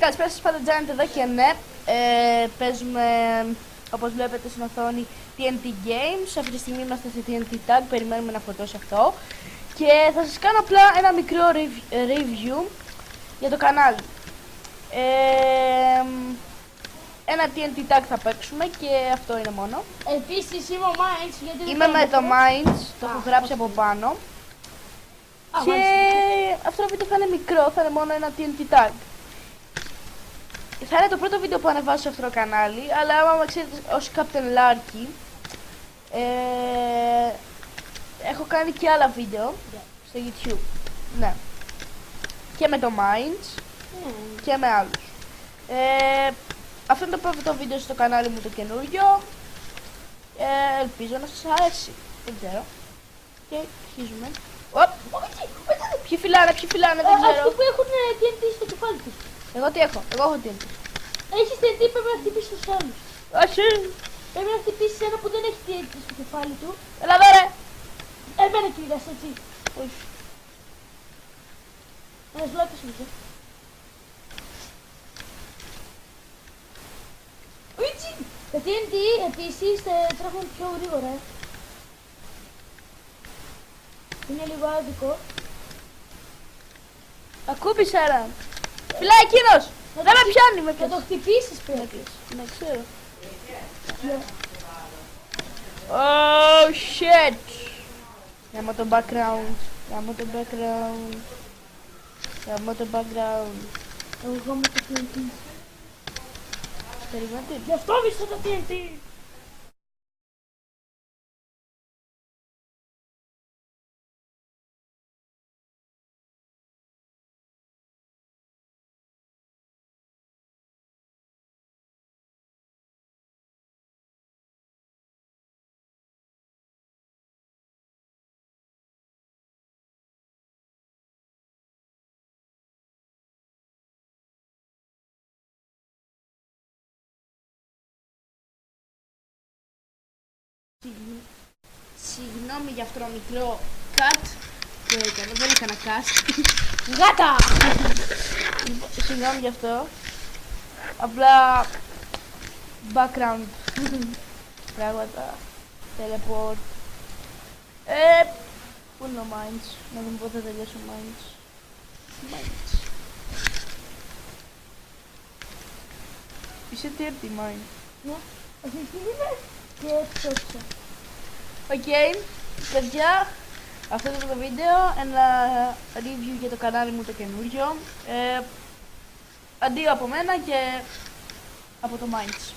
καλησπέρα σας, πάντα Giant εδώ και ναι, παίζουμε όπως βλέπετε στην οθόνη TNT Games. Αυτή τη στιγμή είμαστε στη TNT Tag, περιμένουμε να φορτώσει αυτό και θα σας κάνω απλά ένα μικρό review για το κανάλι. Ένα TNT Tag θα παίξουμε και αυτό είναι μόνο. Επίσης είμαι ο Minds, γιατί είμαι με το Minds, το έχω γράψει από πάνω. Και αυτό το βίντεο θα είναι μικρό, θα είναι μόνο ένα TNT Tag. Θα είναι το πρώτο βίντεο που ανεβάζω σε αυτό το κανάλι, αλλά άμα με ξέρετε ως Captain Larky, έχω κάνει και άλλα βίντεο στο YouTube. Ναι. Και με το Minds και με άλλους. Αυτό είναι το πρώτο βίντεο στο κανάλι μου το καινούριο. Ελπίζω να σας αρέσει. Δεν ξέρω. Και αρχίζουμε. Ποιοι φυλάνε, δεν ξέρω. Αυτοί που έχουν TNT στο κεφάλι τους. Εγώ τι έχω, εγώ έχω TNT. Έχεις TNT, πρέπει να χτυπήσεις τους άλλους. Όχι. Πρέπει να χτυπήσεις ένα που δεν έχει TNT στο κεφάλι του. Έλα εδώ ρε. Εμένα κοίτας, έτσι. Όχι. Ένας βλάκας μου. Ουίτσι! Τα TNT επίσης τρέχουν πιο γρήγορα. Είναι λίγο άδικο. Ακούμπησα ρε. Φυλάει εκείνος. Δεν με πιάνει, με Θα πιάνει. το χτυπήσεις πρέπει. Ναι, ξέρω. Oh shit. Γάμω το background. Γάμω το background. Εγώ γάμω το TNT. Περιμένετε. Γι' αυτό βρίσκω το TNT. Συγγνώμη για αυτό το μικρό cut που έκανα, δεν έκανα cut. Γάτα! Συγγνώμη γι' αυτό. Απλά background πράγματα, teleport. Πού είναι ο Minds, να δούμε πότε θα τελειώσει ο Minds. Είσαι τι έρθει Minds. Ναι, αυτή είναι και φτώξα. Οκ, παιδιά, αυτό ήταν το βίντεο, ένα review για το κανάλι μου το καινούριο. Αντίο από μένα και από το Minds.